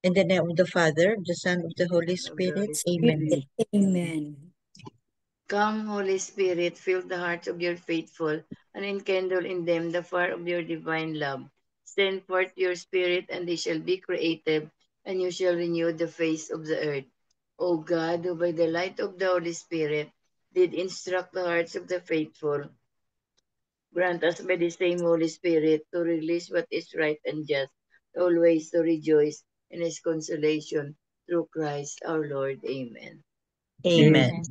In the name of the Father, the Son, of the Holy Spirit. Amen. Amen. Come, Holy Spirit, fill the hearts of your faithful, and enkindle in them the fire of your divine love. Send forth your Spirit, and they shall be created, and you shall renew the face of the earth. O God, who by the light of the Holy Spirit did instruct the hearts of the faithful, grant us by the same Holy Spirit to release what is right and just, always to rejoice in his consolation through Christ our Lord. Amen. Amen.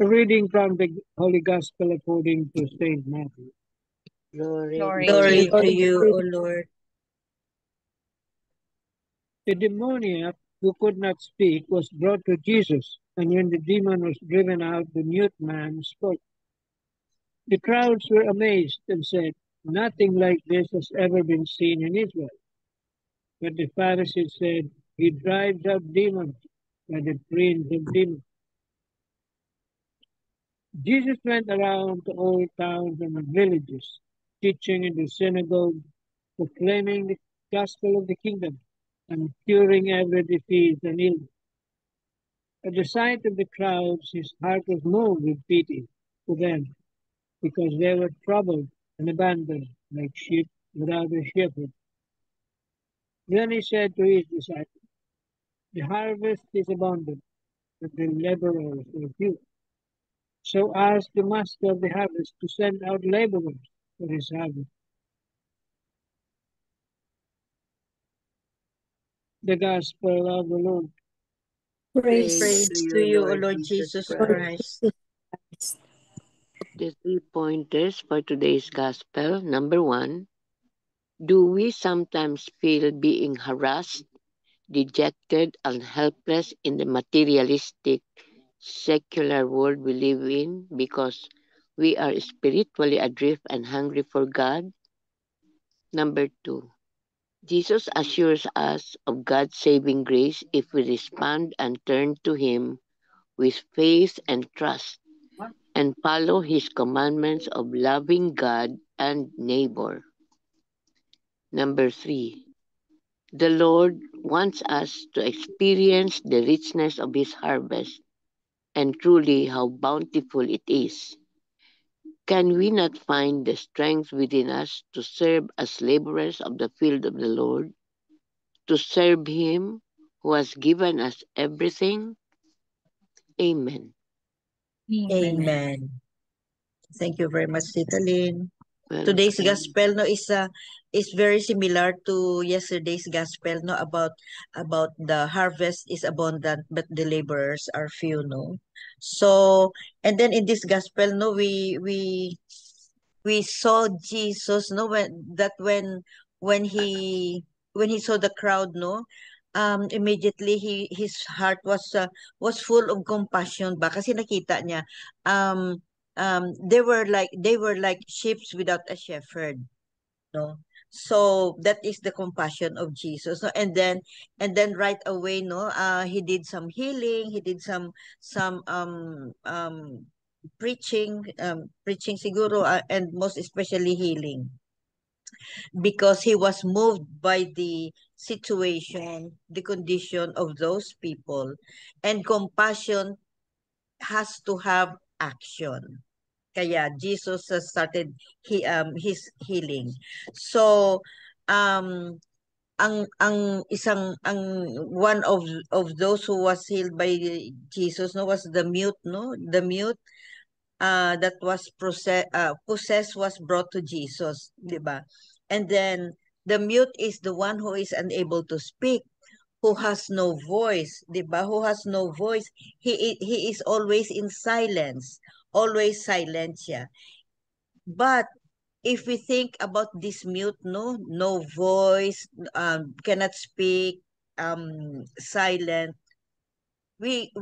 A reading from the Holy Gospel according to Saint Matthew. Glory to you, O Lord. The demoniac who could not speak was brought to Jesus, and when the demon was driven out, the mute man spoke. The crowds were amazed and said, "Nothing like this has ever been seen in Israel." But the Pharisees said, "He drives out demons by the prince of demons." Jesus went around to all towns and villages, teaching in the synagogue, proclaiming the gospel of the kingdom, and curing every disease and illness. At the sight of the crowds, his heart was moved with pity for them, because they were troubled and abandoned like sheep without a shepherd. Then he said to his disciples, "The harvest is abundant, but the laborers are few. So ask the master of the harvest to send out laborers for his harvest." The Gospel of the Lord. Praise to you, O Lord Jesus Christ. The 3 pointers for today's Gospel. Number 1, do we sometimes feel being harassed, dejected, and helpless in the materialistic, secular world we live in because we are spiritually adrift and hungry for God? Number 2, Jesus assures us of God's saving grace if we respond and turn to Him with faith and trust and follow His commandments of loving God and neighbor. Number 3, the Lord wants us to experience the richness of His harvest and truly how bountiful it is. Can we not find the strength within us to serve as laborers of the field of the Lord, to serve Him who has given us everything? Amen. Amen. Thank you very much, Tita Lynn. Welcome. Today's gospel no is very similar to yesterday's gospel no about the harvest is abundant but the laborers are few no. So and then in this gospel no we saw Jesus no when he saw the crowd no immediately his heart was full of compassion ba kasi nakita niya they were like sheep without a shepherd no. So that is the compassion of Jesus no? And then right away no he did some healing, he did some preaching siguro and most especially healing because he was moved by the situation, the condition of those people, and compassion has to have action. Kaya Jesus started his healing. So um ang isang ang one of those who was healed by Jesus no was the mute no, the mute that was possessed was brought to Jesus, 'di ba? And then the mute is the one who is unable to speak, who has no voice, 'di ba? Who has no voice. He is always in silence, always silent siya. But if we think about this mute, no voice, cannot speak, silent, he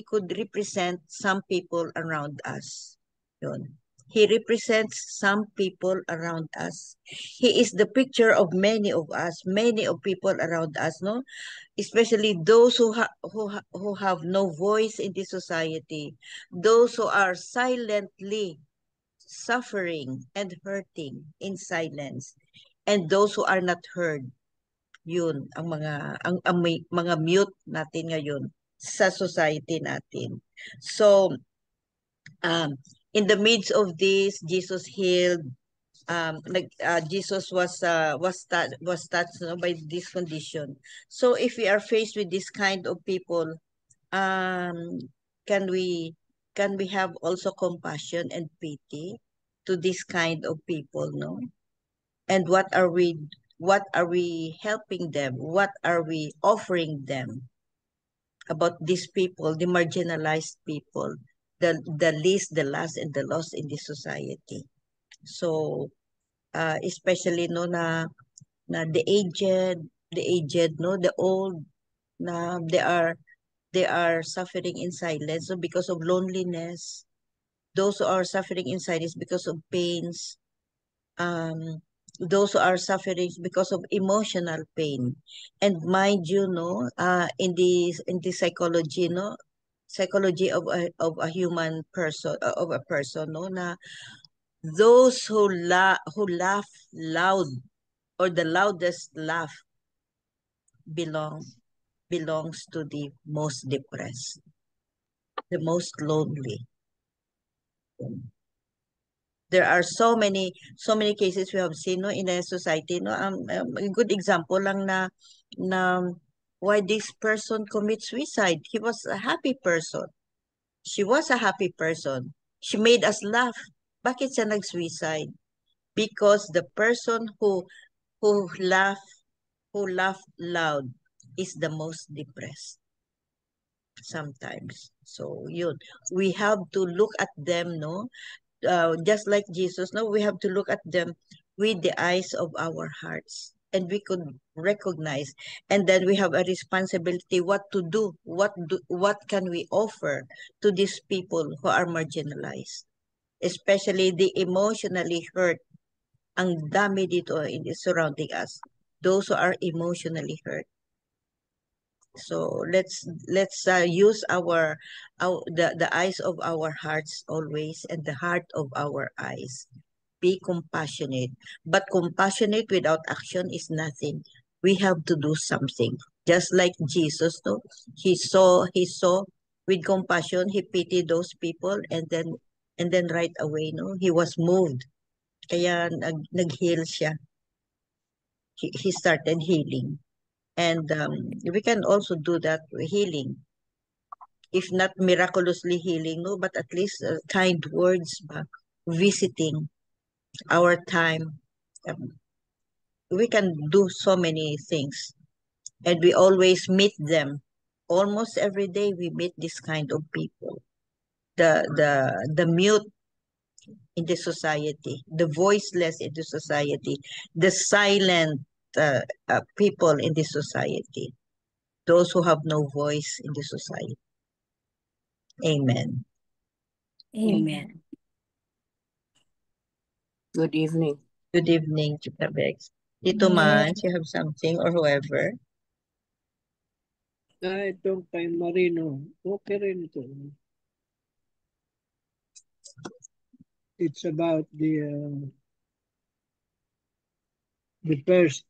could represent some people around us. Yun. He represents some people around us. He is the picture of many of people around us, no? Especially those who have no voice in the society, those who are silently suffering and hurting in silence. And those who are not heard, yun, ang mga mute natin ngayon sa society natin. So, in the midst of this, Jesus healed. Jesus was touched, by this condition. So if we are faced with this kind of people, um, can we have also compassion and pity to this kind of people, no? And what are we helping them? What are we offering them about these people, the marginalized people, the least, the last, and the lost in this society? So, especially no na the aged, no, the old, na they are suffering in silence, so because of loneliness. Those who are suffering in silence because of pains, um those who are suffering because of emotional pain. And mind you, no, in the psychology, no, psychology of a human person, of a person, no, na those who laugh loud, or the loudest laugh, belong belongs to the most depressed, the most lonely. There are so many cases we have seen, no, in a society, no. A good example lang na why this person commits suicide. He was a happy person. She was a happy person. She made us laugh. Bakit siya nag-suicide? Because the person who laugh who laugh loud is the most depressed sometimes. So yun, we have to look at them, no, just like Jesus, no, we have to look at them with the eyes of our hearts, and we could recognize, and then we have a responsibility what to do, what can we offer to these people who are marginalized, especially the emotionally hurt. Ang dami dito in the surrounding us, those who are emotionally hurt. So let's use the eyes of our hearts always, and the heart of our eyes. Be compassionate, but compassionate without action is nothing. We have to do something. Just like Jesus, no? He saw with compassion, he pitied those people, and then right away, no, he was moved. Kaya nag-heal siya. He started healing. And we can also do that healing. If not miraculously healing, no, but at least kind words, visiting our time. We can do so many things. And we always meet them. Almost every day we meet this kind of people. The mute in the society, the voiceless in the society, the silent people in the society, those who have no voice in the society. Amen. Amen. Good evening. Good evening, Tita Bex. Tito Mans, you have something, or whoever? Itong kay Marino, okay rin ito. It's about the first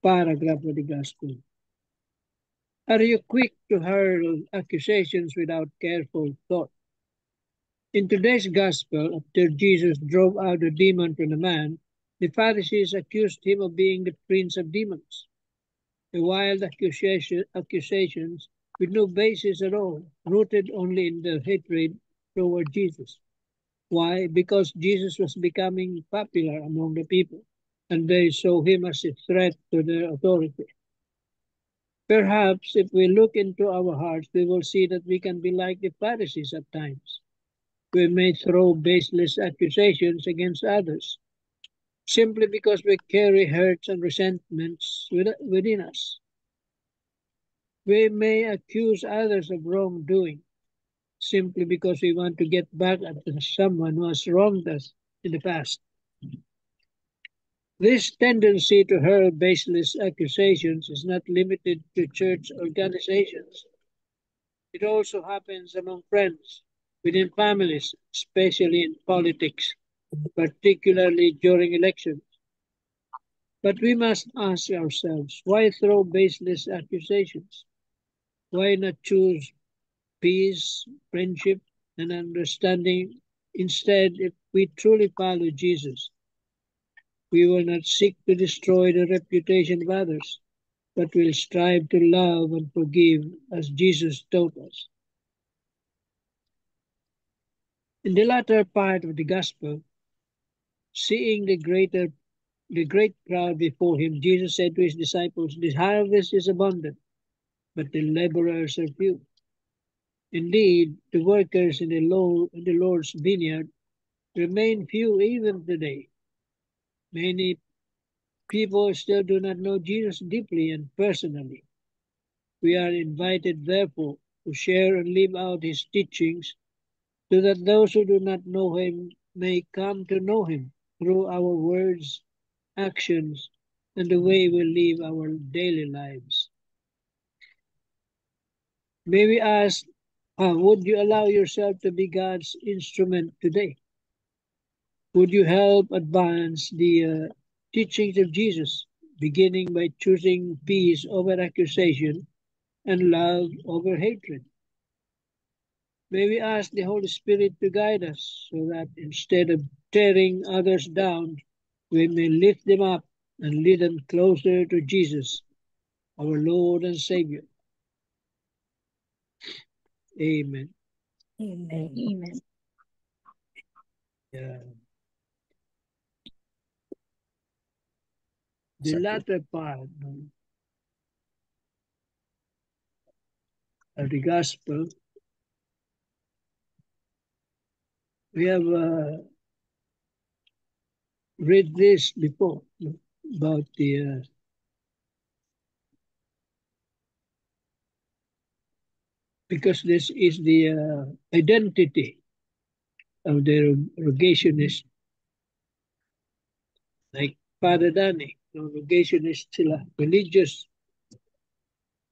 paragraph of the gospel. Are you quick to hurl accusations without careful thought? In today's gospel, after Jesus drove out a demon from the man, the Pharisees accused him of being the prince of demons. The wild accusations with no basis at all, rooted only in their hatred toward Jesus. Why? Because Jesus was becoming popular among the people, and they saw him as a threat to their authority. Perhaps if we look into our hearts, we will see that we can be like the Pharisees at times. We may throw baseless accusations against others, simply because we carry hurts and resentments within us. We may accuse others of wrongdoing, simply because we want to get back at someone who has wronged us in the past. This tendency to hurl baseless accusations is not limited to church organizations. It also happens among friends, within families, especially in politics, particularly during elections. But we must ask ourselves, why throw baseless accusations? Why not choose peace, friendship, and understanding instead? If we truly follow Jesus, we will not seek to destroy the reputation of others, but will strive to love and forgive as Jesus taught us. In the latter part of the gospel, seeing the great crowd before him, Jesus said to his disciples, "The harvest is abundant, but the laborers are few. Indeed, the workers in the Lord's vineyard remain few even today. Many people still do not know Jesus deeply and personally. We are invited, therefore, to share and live out his teachings so that those who do not know him may come to know him through our words, actions, and the way we live our daily lives." May we ask, would you allow yourself to be God's instrument today? Would you help advance the teachings of Jesus, beginning by choosing peace over accusation and love over hatred? May we ask the Holy Spirit to guide us so that instead of tearing others down, we may lift them up and lead them closer to Jesus, our Lord and Savior. Amen. Amen. Amen. Yeah. The latter part of the gospel, we have read this before about the because this is the identity of the rogationist, like Father Danny, rogationist sila, religious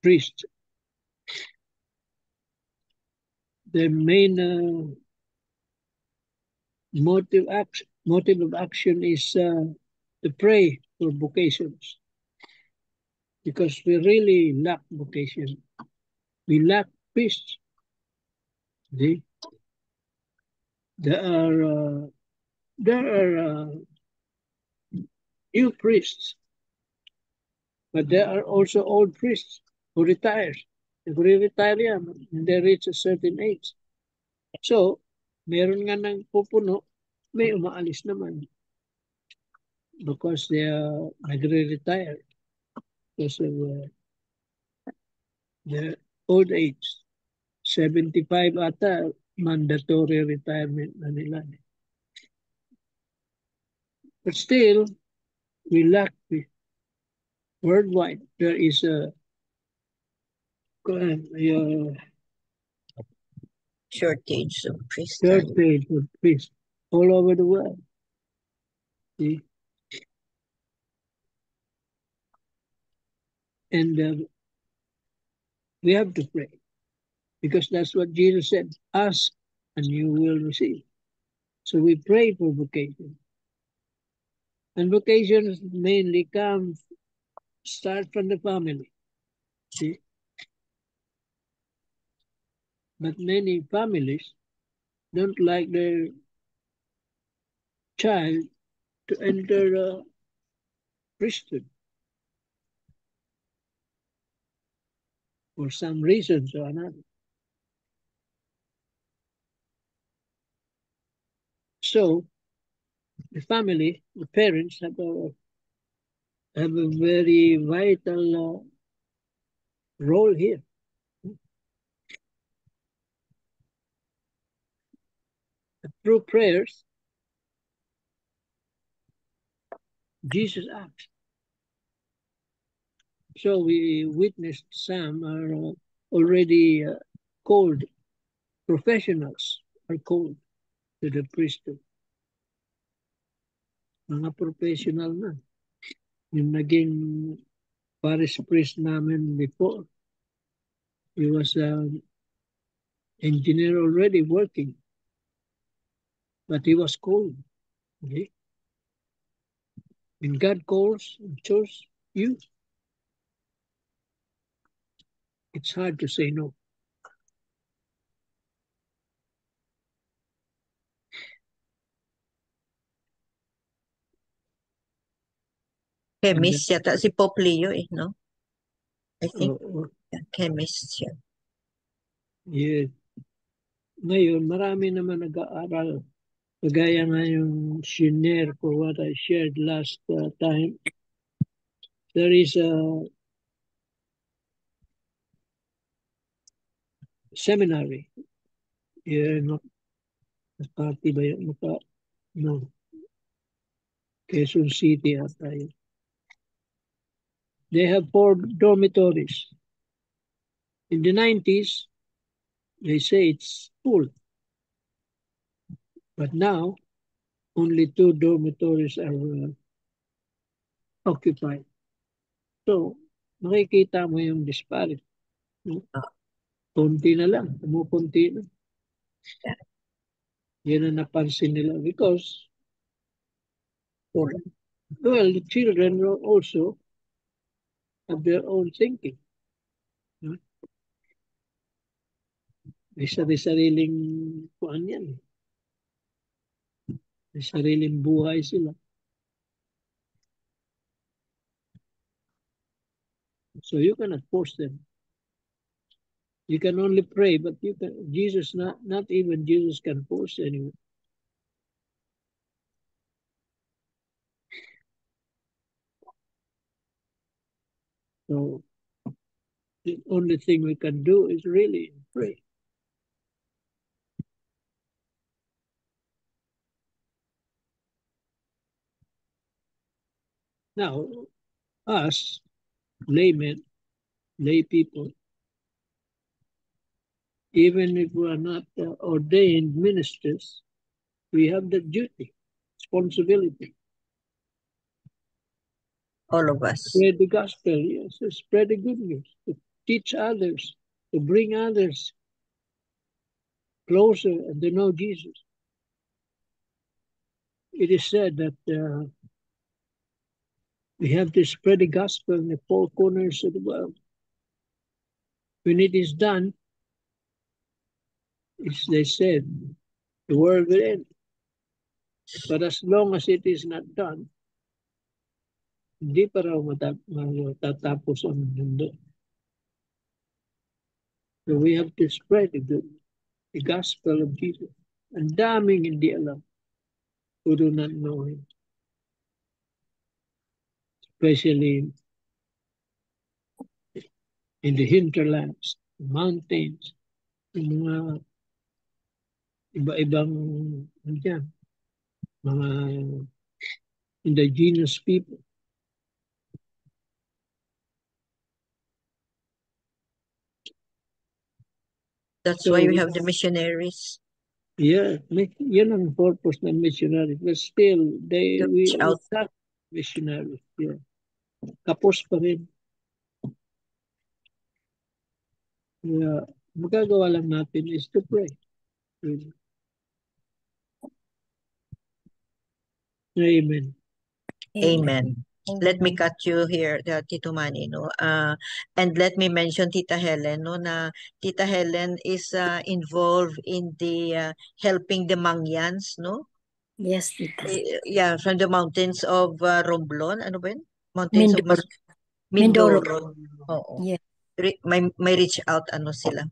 priest. The main motive of action is to pray for vocations, because we really lack vocation. We lack priests. See? There are new priests, but there are also old priests who retire. Nagre-retire yan when they reach a certain age. So, meron nga ng pupuno, may umaalis naman because they are nagre-retire because of their old age. 75 ata, mandatory retirement na nila. But still, we lack worldwide. There is a Shortage of priests. shortage of priests all over the world. See? And we have to pray, because that's what Jesus said, ask and you will receive. So we pray for vocation. And vocations mainly start from the family. See? But many families don't like their child to enter priesthood for some reasons or another. So the family, the parents have a very vital role here. Through prayers, Jesus acts. So we witnessed some are already called, professionals are called to the priesthood. Mga professional na. Yung naging parish priest namin before, he was an engineer already working but he was called. Okay? When God calls and chose you, it's hard to say no. Chemist yata si Pope Leo no? I think, chemist siya. Yes. Ngayon, marami naman nag-aaral. Kagaya nga yung shinare for what I shared last time. There is a seminary here, Makati ba yun? No. Quezon City ata yun. They have 4 dormitories. In the 90s, they say it's full. But now, only 2 dormitories are occupied. So, makikita mo yung disparity. No? Kunti na lang, kumukunti na. Yan ang napansin nila because, well, the children also have their own thinking. No? May sariling kuan yan. May sariling buhay sila. So you cannot force them. You can only pray, but Jesus, not even Jesus can force anyone. So the only thing we can do is really pray. Now, us, laymen, lay people, even if we are not ordained ministers, we have the duty, responsibility. All of us. Spread the gospel, yes, to spread the good news, to teach others, to bring others closer and to know Jesus. It is said that we have to spread the gospel in the 4 corners of the world. When it is done, as they said, the world will end. But as long as it is not done, hindi pa raw matatapos ang mundo. So we have to spread the gospel of Jesus. Ang daming hindi alam who do not know Him. Especially in the hinterlands, the mountains, yung mga iba-ibang mga indigenous people. That's why we have the missionaries. Yeah, yun ang purpose ng missionary. But still, we reach out. have missionaries. Yeah. Kapos pa rin. Yeah. Magagawa lang natin is to pray. Amen. Amen. Let me cut you here, Tito Manny, no? And let me mention Tita Helen, no? Na Tita Helen is involved in the helping the Mangyans, no? Yes, Tita. Yeah, from the mountains of Romblon, ano ba yun? Mountains of Mindoro. Mindoro. Oo. Yeah. May reach out, ano sila?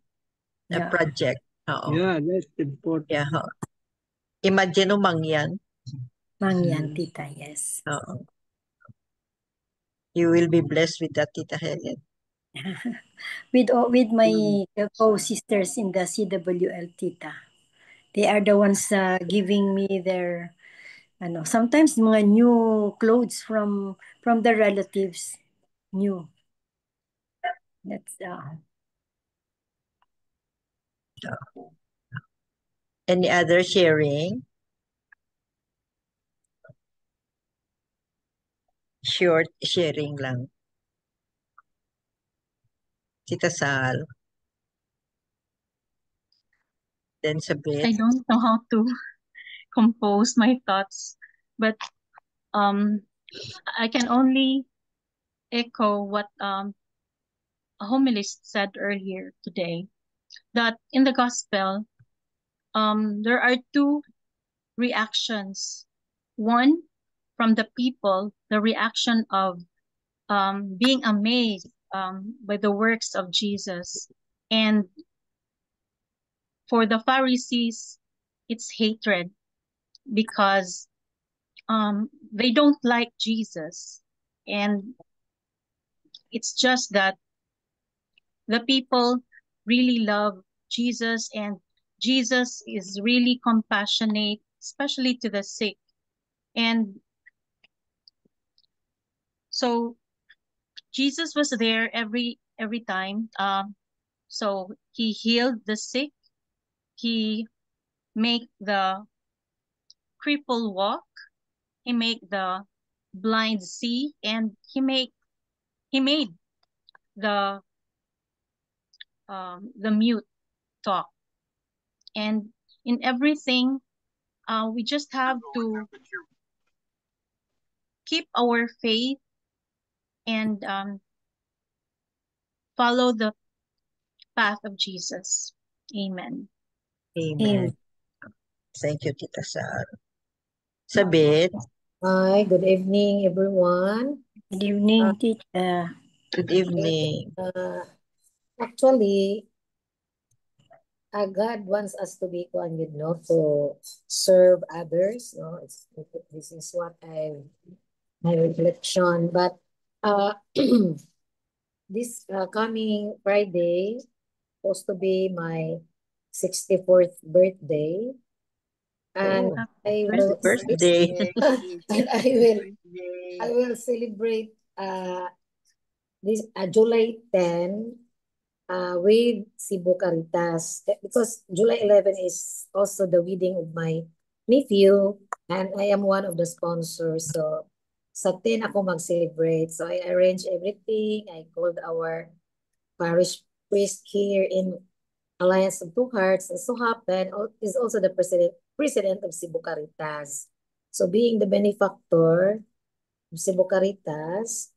A Yeah. project. Oo. Yeah, that's important. Yeah. Imagine o Mangyan. Mangyan, Tita, yes. Oo. You will be blessed with that, Tita Helen. With my co-sisters in the CWL, Tita. They are the ones giving me their, sometimes mga new clothes from the relatives. New. That's Any other sharing? Short sharing lang. Tita Sal. Then Sabit. I don't know how to compose my thoughts, but I can only echo what a homilist said earlier today, that in the gospel, there are two reactions. One, from the people, the reaction of being amazed by the works of Jesus. And for the Pharisees, it's hatred because they don't like Jesus. And it's just that the people really love Jesus, and Jesus is really compassionate, especially to the sick. And so Jesus was there every time. So he healed the sick, he make the cripple walk, he make the blind see, and he made the mute talk. And in everything, we just have to keep our faith and follow the path of Jesus. Amen. Amen. Thank you, Tita Sar. Sabit. Hi, good evening, everyone. Good evening, teacher. Good evening. Actually, God wants us to be one, to serve others. This is what my reflection. But this coming Friday supposed to be my 64th birthday. And I will birthday. and I will celebrate this July 10 with Cebu Caritas, because July 11 is also the wedding of my nephew, and I am one of the sponsors. So sa 10 ako mag-celebrate. So I arranged everything. I called our parish priest here in Alliance of Two Hearts, and so happened is also the president of Cebu Caritas. So being the benefactor of Cebu Caritas,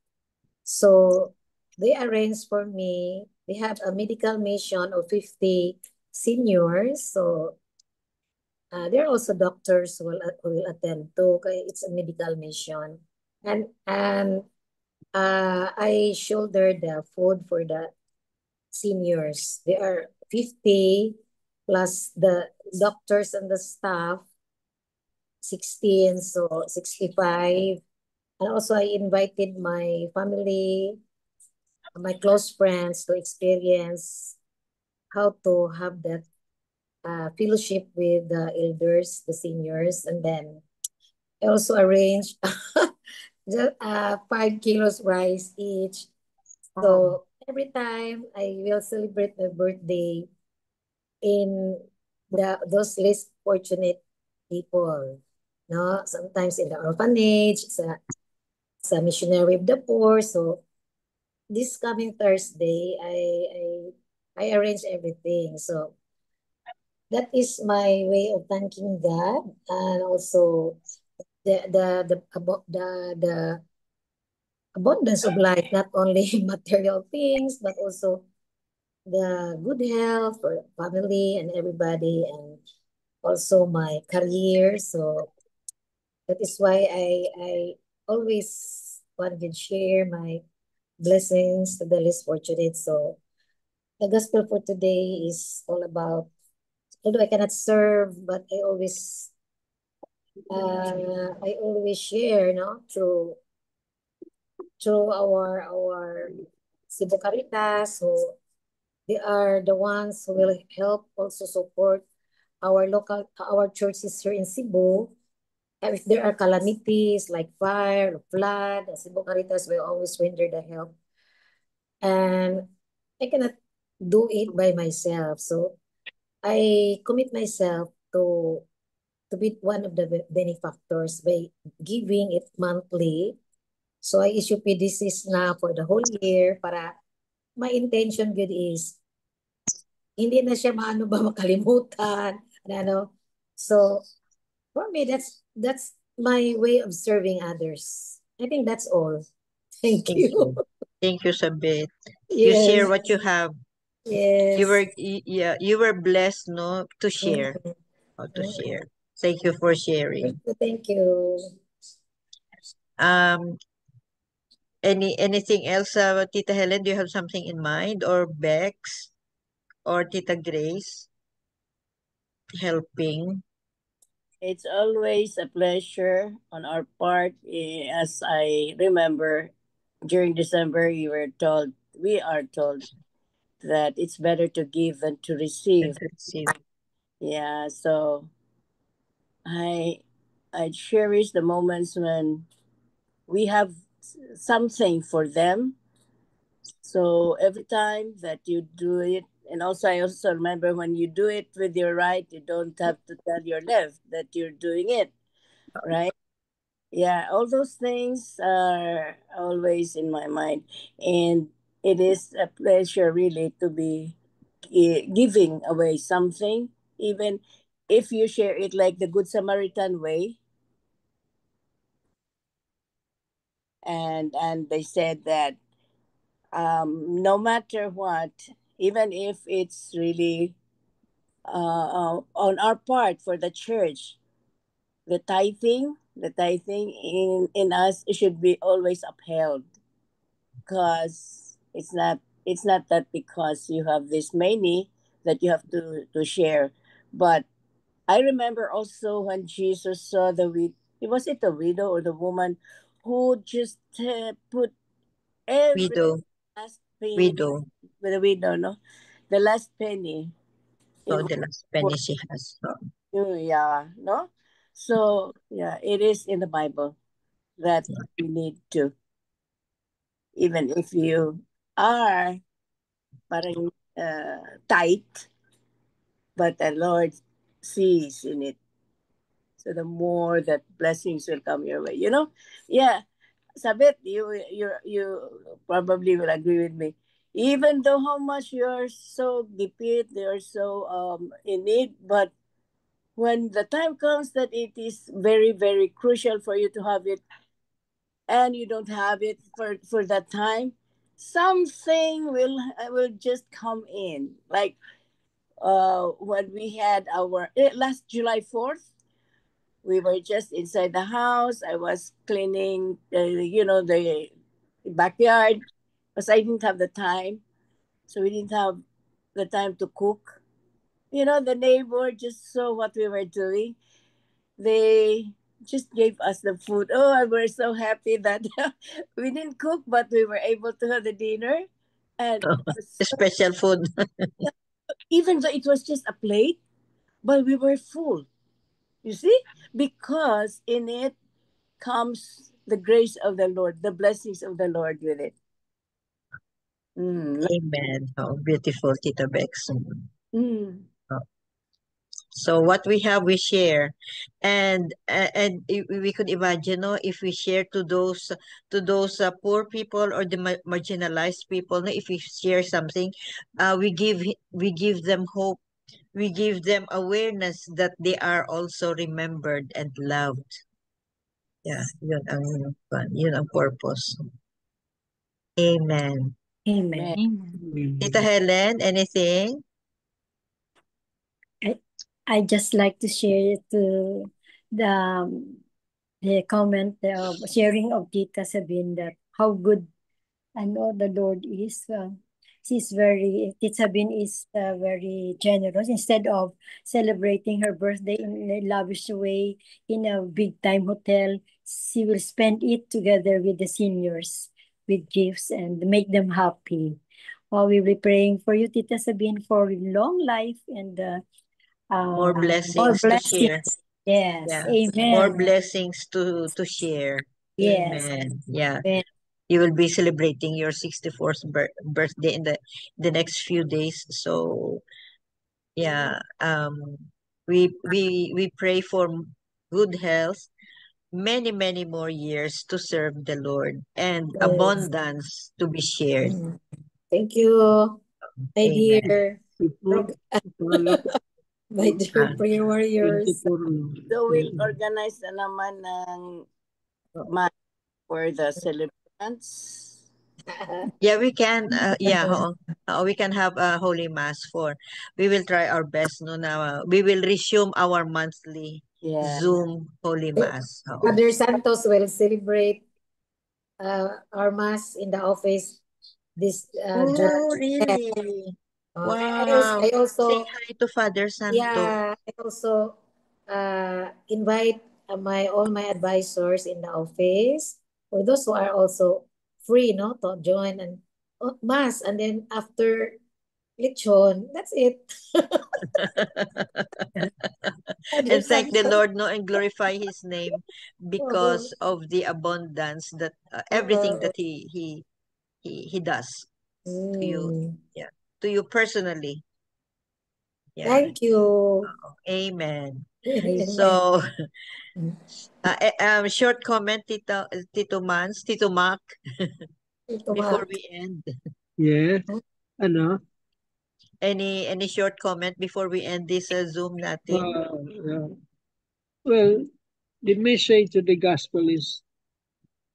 so they arranged for me. They have a medical mission of 50 seniors. So there are also doctors who will attend to. It's a medical mission, and I shouldered the food for the seniors. There are 50 plus the doctors and the staff, 16, so 65. And also I invited my family, my close friends to experience how to have that fellowship with the elders, the seniors. And then I also arranged just 5 kilos rice each. So every time I will celebrate my birthday in those less fortunate people, no, sometimes in the orphanage, sa missionary of the poor. So this coming Thursday, I arrange everything. So that is my way of thanking God, and also the abundance of life, not only material things, but also the good health for family and everybody, and also my career. So that is why I always want to share my blessings to the less fortunate. So the gospel for today is all about, although I cannot serve, but I always share, no, through our Cebu Caritas. So they are the ones who will help also support our churches here in Cebu. And if there are calamities like fire, flood, Cebu Caritas will always render the help. And I cannot do it by myself. So I commit myself to be one of the benefactors by giving it monthly. So I issue PDCs na for the whole year para my intention good is hindi na siya makalimutan. Ano. So For me, that's my way of serving others. I think that's all. Thank Thank you. you. Thank you, Sabit. You share Yes, what you have. yes. Yeah, you were blessed, no, to share. Mhm, How to mhm. share. Thank you for sharing. Thank you. Um, anything else, Tita Helen? Do you have something in mind, or Bex, or Tita Grace helping? It's always a pleasure on our part. As I remember, during December, we are told that it's better to give than to And receive. to receive. Yeah, so I I cherish the moments when we have something for them. So every time that you do it, and also I also remember when you do it with your right, you don't have to tell your left that you're doing it, right? Yeah, all those things are always in my mind, and it is a pleasure really to be giving away something, even if you share it like the Good Samaritan way. And they said that no matter what, even if it's really on our part for the church, the tithing in us should be always upheld, because it's not that because you have this many that you have to share. But I remember also when Jesus saw was it the widow or the woman who just put every Widow, last penny widow. with the widow, no, the last penny. It So was the last for penny she has. So, you, yeah, no. So yeah, it is in the Bible that we need to, even if you are parang tight, but the Lord sees in it. So the more that blessings will come your way, Yeah, Sabit, you probably will agree with me. Even though how much you're so gipit, you're so in need, but when the time comes that it is very very crucial for you to have it, and you don't have it for that time, something will just come in, like when we had our last July 4th. We were just inside the house. I was cleaning the backyard, because I didn't have the time. So we didn't have the time to cook. The neighbor just saw what we were doing. They just gave us the food. Oh, and we're so happy that we didn't cook, but we were able to have the dinner. And special food. even though it was just a plate, but we were full. You see? Because in it comes the grace of the Lord, the blessings of the Lord with it. Mm. Amen. Oh, beautiful, Tita Bex. Mm. So what we have, we share, and we could imagine, no, if we share to those poor people or the marginalized people, no, if we share something, we give them hope, we give them awareness that they are also remembered and loved. Yeah, yun ang purpose. Amen. Amen. Amen. Tita Helen, anything? I just like to share to the the comment of sharing of Tita Sabine that how good I know the Lord is. Tita Sabine is very generous. Instead of celebrating her birthday in a lavish way in a big time hotel, she will spend it together with the seniors with gifts and make them happy. We will be praying for you, Tita Sabine, for long life and More more blessings to share. blessings. Yes, Yeah, more amen. blessings to share. Yes, Amen. Yeah, amen. you will be celebrating your 64th birthday in the next few days. So yeah, we pray for good health, many more years to serve the Lord, and Yes. abundance to be shared. Thank you, my Amen. dear. Ito, Rog- ito, My dear prayer warriors. 24 lang. So we'll organize na naman ng mass for the celebrants. Yeah, we can. We can have a holy mass for. We will try our best. No, now we will resume our monthly Zoom holy mass. Father Santos will celebrate our mass in the office this Oh, really? Wow. I also say hi to Father Santo. Yeah, I also invite all my advisors in the office, for those who are also free, no, to join and mass, and then after lechon, that's it. And thank the Lord, no, and glorify His name because of the abundance that everything that He does to you, to you personally. Yeah. Thank you. Amen. So, short comment, Tito Mans, Tito Mac, before we end. Yes. Ano? Any short comment before we end this Zoom natin? Well, the message to the gospel is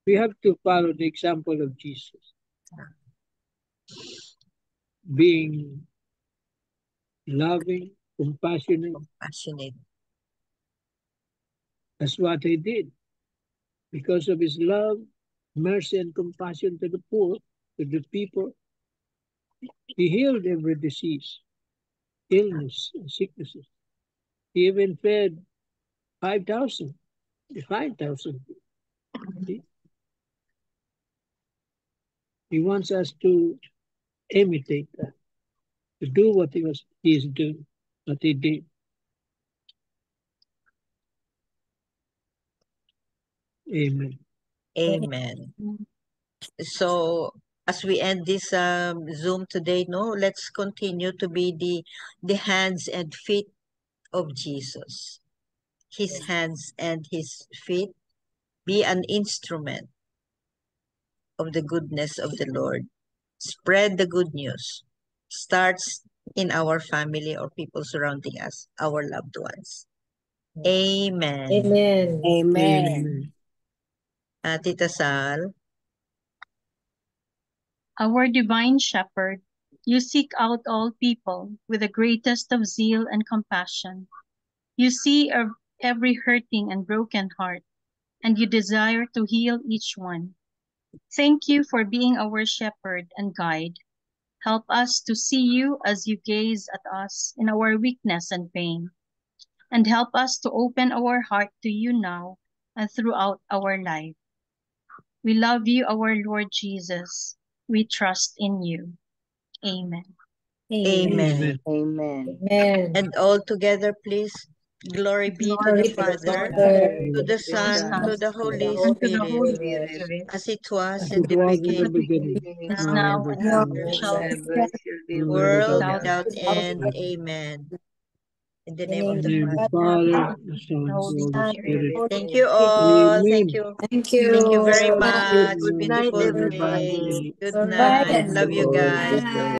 we have to follow the example of Jesus. Being loving, compassionate. That's what He did. Because of His love, mercy, and compassion to the poor, to the people, He healed every disease, illness, and sicknesses. He even fed 5,000. He wants us to imitate that, to do what He did. Amen. Amen. So as we end this Zoom today, no, let's continue to be the hands and feet of Jesus. His hands and His feet, be an instrument of the goodness of the Lord. Spread the good news. Starts in our family or people surrounding us, our loved ones. Amen. Amen. Amen. Tita Sal. Our divine shepherd, you seek out all people with the greatest of zeal and compassion. You see every hurting and broken heart, and you desire to heal each one. Thank you for being our shepherd and guide. Help us to see you as you gaze at us in our weakness and pain, and help us to open our heart to you now and throughout our life. We love you, our Lord Jesus. We trust in you. Amen. Amen. Amen. Amen. And all together, please. Glory be to the Father, to the Son, to the Holy Spirit, as it was in the beginning, Is now and ever shall be, world without without end. end. Amen. In the In name of the the name of Father, the Son, and the Holy Spirit. thank you all. Thank Amen. you. Thank you. Thank you very Good night. much. Good night, Beautiful everybody. day. Good Good night. night. Love you guys. Bye.